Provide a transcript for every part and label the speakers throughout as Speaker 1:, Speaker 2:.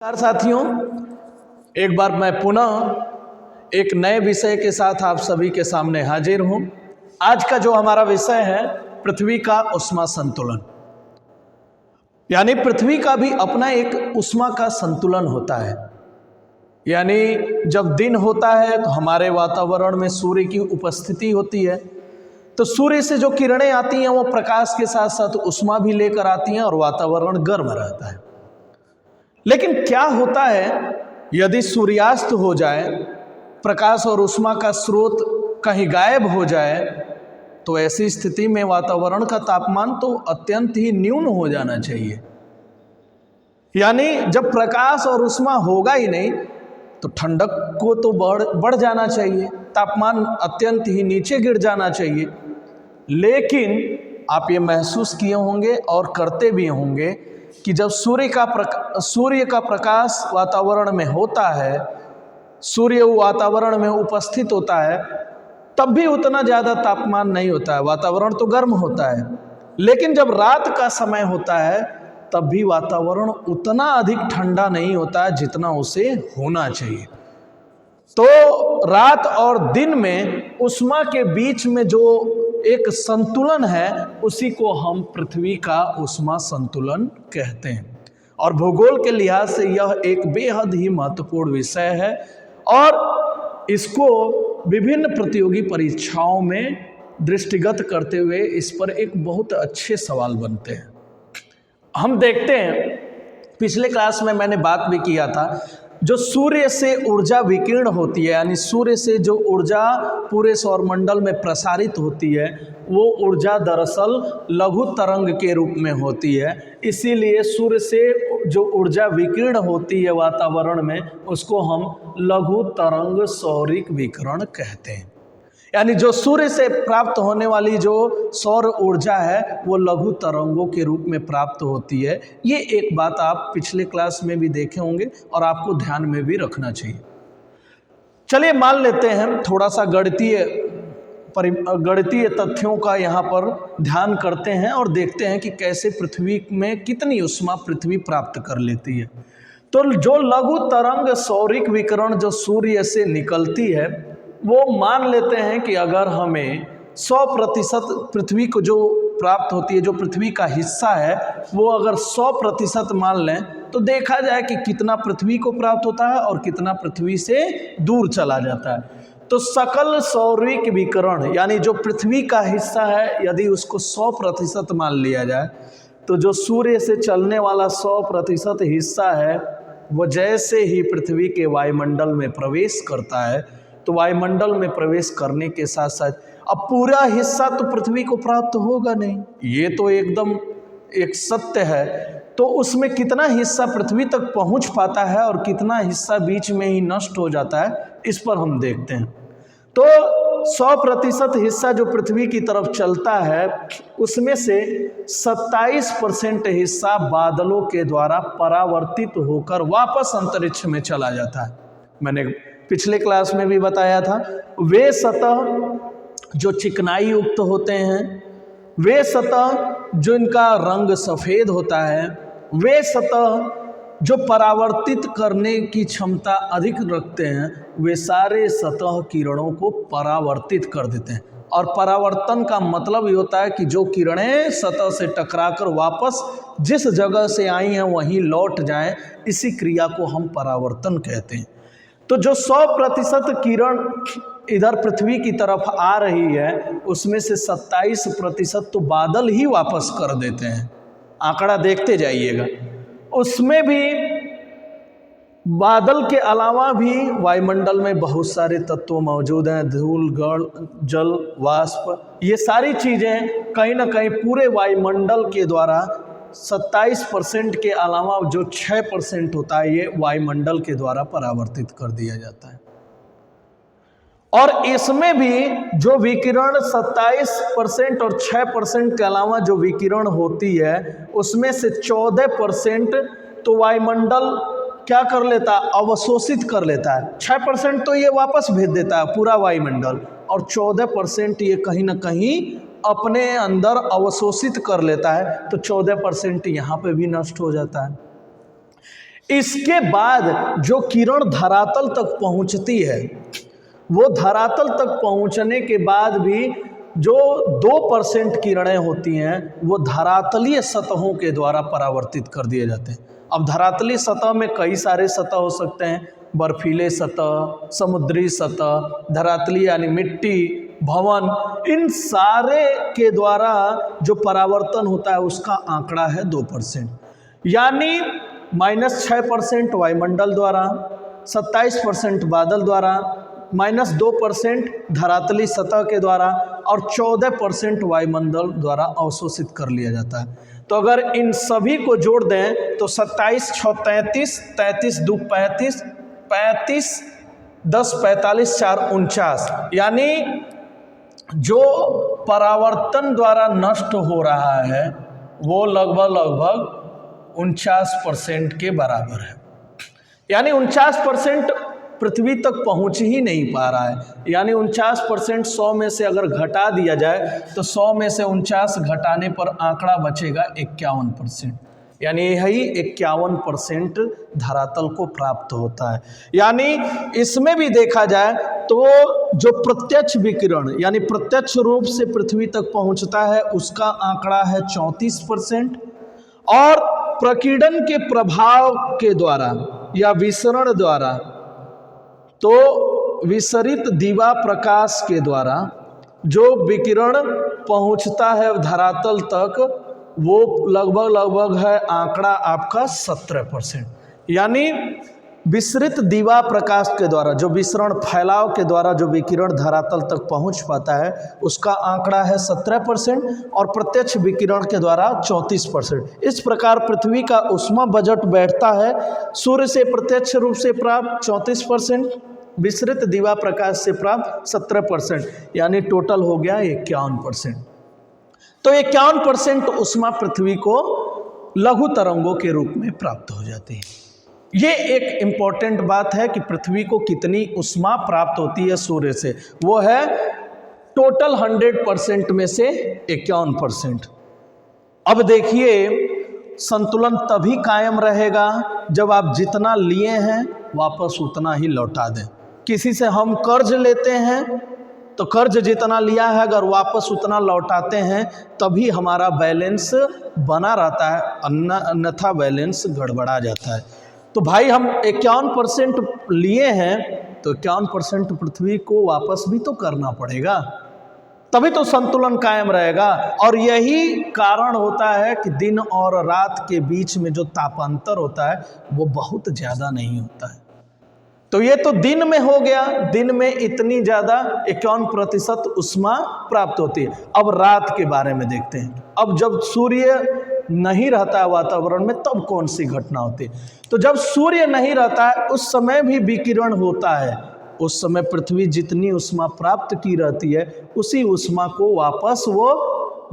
Speaker 1: नमस्कार साथियों, एक बार मैं पुनः एक नए विषय के साथ आप सभी के सामने हाजिर हूं। आज का जो हमारा विषय है पृथ्वी का ऊष्मा संतुलन, यानी पृथ्वी का भी अपना एक ऊष्मा का संतुलन होता है। यानी जब दिन होता है तो हमारे वातावरण में सूर्य की उपस्थिति होती है, तो सूर्य से जो किरणें आती हैं वो प्रकाश के साथ साथ ऊष्मा भी लेकर आती हैं और वातावरण गर्म रहता है। लेकिन क्या होता है यदि सूर्यास्त हो जाए, प्रकाश और ऊष्मा का स्रोत कहीं गायब हो जाए, तो ऐसी स्थिति में वातावरण का तापमान तो अत्यंत ही न्यून हो जाना चाहिए। यानी जब प्रकाश और ऊष्मा होगा ही नहीं तो ठंडक को तो बढ़ जाना चाहिए, तापमान अत्यंत ही नीचे गिर जाना चाहिए। लेकिन आप ये महसूस किए होंगे और करते भी होंगे कि जब सूर्य का प्रकाश वातावरण में होता है, सूर्य वातावरण में उपस्थित होता है, तब भी उतना ज़्यादा तापमान नहीं होता है, वातावरण तो गर्म होता है। लेकिन जब रात का समय होता है तब भी वातावरण उतना अधिक ठंडा नहीं होता है जितना उसे होना चाहिए। तो रात और दिन में ऊष्मा के बीच में जो एक संतुलन है उसी को हम पृथ्वी का ऊष्मा संतुलन कहते हैं। और भूगोल के लिहाज से यह एक बेहद ही महत्वपूर्ण विषय है और इसको विभिन्न प्रतियोगी परीक्षाओं में दृष्टिगत करते हुए इस पर एक बहुत अच्छे सवाल बनते हैं। हम देखते हैं, पिछले क्लास में मैंने बात भी किया था, जो सूर्य से ऊर्जा विकीर्ण होती है, यानी सूर्य से जो ऊर्जा पूरे सौरमंडल में प्रसारित होती है, वो ऊर्जा दरअसल लघु तरंग के रूप में होती है। इसीलिए सूर्य से जो ऊर्जा विकीर्ण होती है वातावरण में, उसको हम लघु तरंग सौरिक विकिरण कहते हैं। यानी जो सूर्य से प्राप्त होने वाली जो सौर ऊर्जा है वो लघु तरंगों के रूप में प्राप्त होती है। ये एक बात आप पिछले क्लास में भी देखे होंगे और आपको ध्यान में भी रखना चाहिए। चलिए मान लेते हैं थोड़ा सा गणितीय तथ्यों का यहाँ पर ध्यान करते हैं और देखते हैं कि कैसे पृथ्वी में कितनी ऊष्मा पृथ्वी प्राप्त कर लेती है। तो जो लघु तरंग सौरिक विकिरण जो सूर्य से निकलती है, वो मान लेते हैं कि अगर हमें 100% पृथ्वी को जो प्राप्त होती है, जो पृथ्वी का हिस्सा है, वो अगर 100% मान लें तो देखा जाए कि कितना पृथ्वी को प्राप्त होता है और कितना पृथ्वी से दूर चला जाता है। तो सकल सौरिक विकिरण यानी जो पृथ्वी का हिस्सा है, यदि उसको 100% मान लिया जाए, तो जो सूर्य से चलने वाला 100% हिस्सा है वो जैसे ही पृथ्वी के वायुमंडल में प्रवेश करता है, तो वायुमंडल में प्रवेश करने के साथ साथ अब पूरा हिस्सा तो पृथ्वी को प्राप्त होगा नहीं, ये तो एकदम एक सत्य है। तो उसमें कितना हिस्सा पृथ्वी तक पहुंच पाता है और कितना हिस्सा बीच में ही नष्ट हो जाता है, इस पर हम देखते हैं। तो 100% हिस्सा जो पृथ्वी की तरफ चलता है, उसमें से 27% हिस्सा बादलों के द्वारा परावर्तित होकर वापस अंतरिक्ष में चला जाता है। मैंने पिछले क्लास में भी बताया था, वे सतह जो चिकनाई युक्त होते हैं, वे सतह जो इनका रंग सफ़ेद होता है, वे सतह जो परावर्तित करने की क्षमता अधिक रखते हैं, वे सारे सतह किरणों को परावर्तित कर देते हैं। और परावर्तन का मतलब ये होता है कि जो किरणें सतह से टकराकर वापस जिस जगह से आई हैं वहीं लौट जाएं, इसी क्रिया को हम परावर्तन कहते हैं। तो जो 100% किरण इधर पृथ्वी की तरफ आ रही है, उसमें से 27% तो बादल ही वापस कर देते हैं। आंकड़ा देखते जाइएगा। उसमें भी बादल के अलावा भी वायुमंडल में बहुत सारे तत्व मौजूद हैं, धूल, गण, जल, वाष्प, ये सारी चीज़ें कहीं ना कहीं पूरे वायुमंडल के द्वारा 27% के अलावा जो 6% होता है, ये वायुमंडल के द्वारा परावर्तित कर दिया जाता है। और इसमें भी जो विकिरण 27% और 6% के अलावा जो विकिरण होती है, उसमें से 14% तो वायुमंडल क्या कर लेता है, अवशोषित कर लेता है। 6% तो ये वापस भेज देता है पूरा वायुमंडल, और 14% ये कहीं ना कहीं अपने अंदर अवशोषित कर लेता है। तो 14% यहाँ पे भी नष्ट हो जाता है। इसके बाद जो किरण धरातल तक पहुंचती है, वो धरातल तक पहुंचने के बाद भी जो 2% किरणें होती हैं वो धरातलीय सतहों के द्वारा परावर्तित कर दिए जाते हैं। अब धरातलीय सतह में कई सारे सतह हो सकते हैं, बर्फीले सतह, समुद्री सतह, धरातलीय यानी मिट्टी, भवन, इन सारे के द्वारा जो परावर्तन होता है उसका आंकड़ा है 2%। यानी -6% वायुमंडल द्वारा, 27% बादल द्वारा, -2% धरातली सतह के द्वारा और 14% वायुमंडल द्वारा अवशोषित कर लिया जाता है। तो अगर इन सभी को जोड़ दें तो 27 6 33, 33 2 35, 35 10 45 4 49, यानी जो परावर्तन द्वारा नष्ट हो रहा है वो लगभग 49% के बराबर है। यानी 49% पृथ्वी तक पहुंच ही नहीं पा रहा है। यानी 49% 100 में से अगर घटा दिया जाए तो 100 में से 49 घटाने पर आंकड़ा बचेगा 51%। यानी यही 51% धरातल को प्राप्त होता है। यानी इसमें भी देखा जाए तो जो प्रत्यक्ष विकिरण यानी प्रत्यक्ष रूप से पृथ्वी तक पहुंचता है उसका आंकड़ा है 34%, और प्रकीर्णन के प्रभाव के द्वारा या विसरण द्वारा, तो विसरित दीवा प्रकाश के द्वारा जो विकिरण पहुंचता है धरातल तक वो लगभग है आंकड़ा आपका 17%। यानी विसरित दीवा प्रकाश के द्वारा जो विसरण फैलाव के द्वारा जो विकिरण धरातल तक पहुंच पाता है उसका आंकड़ा है 17%, और प्रत्यक्ष विकिरण के द्वारा 34%। इस प्रकार पृथ्वी का ऊष्मा बजट बैठता है सूर्य से प्रत्यक्ष रूप से प्राप्त 34%, विसरित दीवा प्रकाश से प्राप्त 17%, यानी टोटल हो गया 51%। तो 51% ऊष्मा पृथ्वी को लघु तरंगों के रूप में प्राप्त हो जाती है। ये एक इम्पॉर्टेंट बात है कि पृथ्वी को कितनी ऊष्मा प्राप्त होती है सूर्य से, वो है टोटल 100% में से 51%। अब देखिए संतुलन तभी कायम रहेगा जब आप जितना लिए हैं वापस उतना ही लौटा दें। किसी से हम कर्ज लेते हैं तो कर्ज जितना लिया है अगर वापस उतना लौटाते हैं तभी हमारा बैलेंस बना रहता है, अन्यथा बैलेंस गड़बड़ा जाता है। तो भाई हम 51% लिए हैं तो 51% पृथ्वी को वापस भी तो करना पड़ेगा, तभी तो संतुलन कायम रहेगा। और यही कारण होता है कि दिन और रात के बीच में जो तापांतर होता है वो बहुत ज़्यादा नहीं होता है। तो ये तो दिन में हो गया, दिन में इतनी ज़्यादा 51% ऊष्मा प्राप्त होती है। अब रात के बारे में देखते हैं। अब जब सूर्य नहीं रहता है वातावरण में तब कौन सी घटना होती है। तो जब सूर्य नहीं रहता है उस समय भी विकिरण होता है, उस समय पृथ्वी जितनी ऊष्मा प्राप्त की रहती है उसी ऊष्मा को वापस वो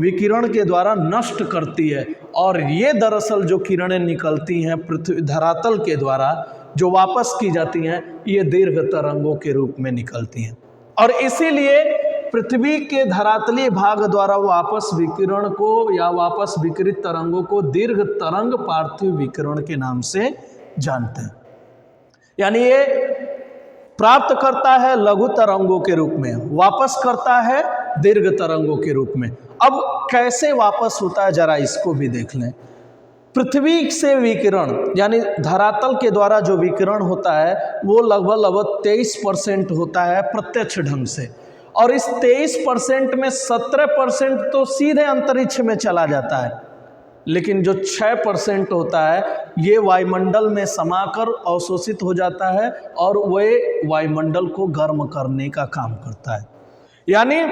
Speaker 1: विकिरण के द्वारा नष्ट करती है। और ये दरअसल जो किरणें निकलती हैं पृथ्वी धरातल के द्वारा जो वापस की जाती हैं ये दीर्घ तरंगों के रूप में निकलती हैं। और इसीलिए पृथ्वी के धरातलीय भाग द्वारा वापस विकिरण को या वापस विकिरित तरंगों को दीर्घ तरंग पार्थिव विकिरण के नाम से जानते हैं। यानी ये प्राप्त करता है लघु तरंगों के रूप में, वापस करता है दीर्घ तरंगों के रूप में। अब कैसे वापस होता है जरा इसको भी देख लें। पृथ्वी से विकिरण यानी धरातल के द्वारा जो विकिरण होता है वो लगभग 23% होता है प्रत्यक्ष ढंग से, और इस 23% में 17% तो सीधे अंतरिक्ष में चला जाता है, लेकिन जो 6% होता है ये वायुमंडल में समाकर अवशोषित हो जाता है और वह वायुमंडल को गर्म करने का काम करता है। यानी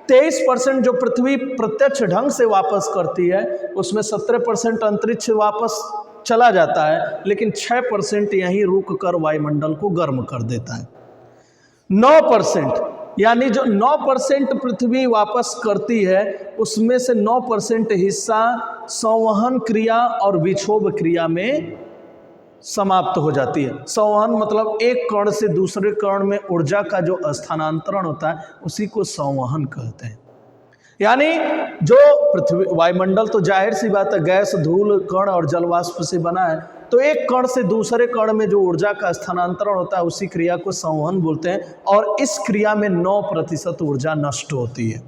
Speaker 1: 23% जो पृथ्वी प्रत्यक्ष ढंग से वापस करती है उसमें 17% अंतरिक्ष वापस चला जाता है, लेकिन 6% यहीं रुक कर वायुमंडल को गर्म कर देता है। 9% यानी जो 9% पृथ्वी वापस करती है उसमें से 9% हिस्सा संवहन क्रिया और विक्षोभ क्रिया में समाप्त हो जाती है। संवहन मतलब एक कण से दूसरे कण में ऊर्जा का जो स्थानांतरण होता है उसी को संवहन कहते हैं। यानी जो पृथ्वी वायुमंडल तो जाहिर सी बात है गैस, धूल, कण और जलवाष्प से बना है, तो एक कण से दूसरे कण में जो ऊर्जा का स्थानांतरण होता है उसी क्रिया को संवहन बोलते हैं, और इस क्रिया में 9% ऊर्जा नष्ट होती है।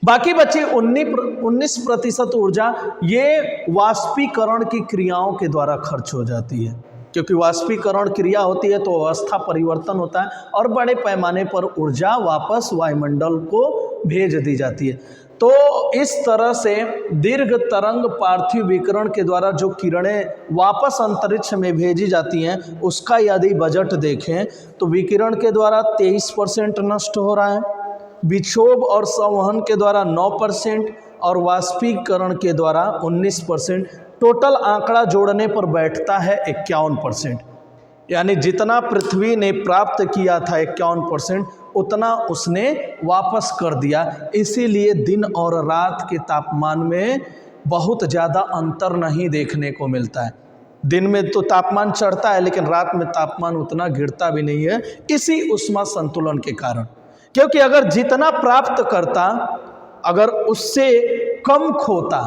Speaker 1: बाकी बची 19% ऊर्जा ये वाष्पीकरण की क्रियाओं के द्वारा खर्च हो जाती है, क्योंकि वाष्पीकरण क्रिया होती है तो अवस्था परिवर्तन होता है और बड़े पैमाने पर ऊर्जा वापस वायुमंडल को भेज दी जाती है। तो इस तरह से दीर्घ तरंग पार्थिव विकिरण के द्वारा जो किरणें वापस अंतरिक्ष में भेजी जाती हैं उसका यदि बजट देखें तो विकिरण के द्वारा 23% नष्ट हो रहा है, विक्षोभ और संवहन के द्वारा 9% और वाष्पीकरण के द्वारा 19%। टोटल आंकड़ा जोड़ने पर बैठता है 51%। यानी जितना पृथ्वी ने प्राप्त किया था 51%, उतना उसने वापस कर दिया। इसीलिए दिन और रात के तापमान में बहुत ज़्यादा अंतर नहीं देखने को मिलता है। दिन में तो तापमान चढ़ता है लेकिन रात में तापमान उतना गिरता भी नहीं है, इसी उष्मा संतुलन के कारण। क्योंकि अगर जितना प्राप्त करता, अगर उससे कम खोता,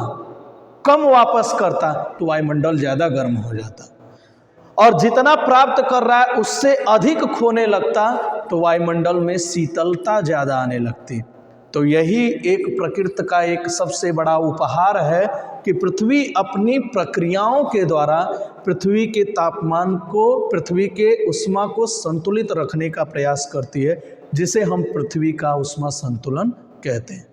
Speaker 1: कम वापस करता, तो वायुमंडल ज़्यादा गर्म हो जाता, और जितना प्राप्त कर रहा है उससे अधिक खोने लगता तो वायुमंडल में शीतलता ज़्यादा आने लगती। तो यही एक प्रकृति का एक सबसे बड़ा उपहार है कि पृथ्वी अपनी प्रक्रियाओं के द्वारा पृथ्वी के तापमान को, पृथ्वी के ऊष्मा को संतुलित रखने का प्रयास करती है, जिसे हम पृथ्वी का ऊष्मा संतुलन कहते हैं।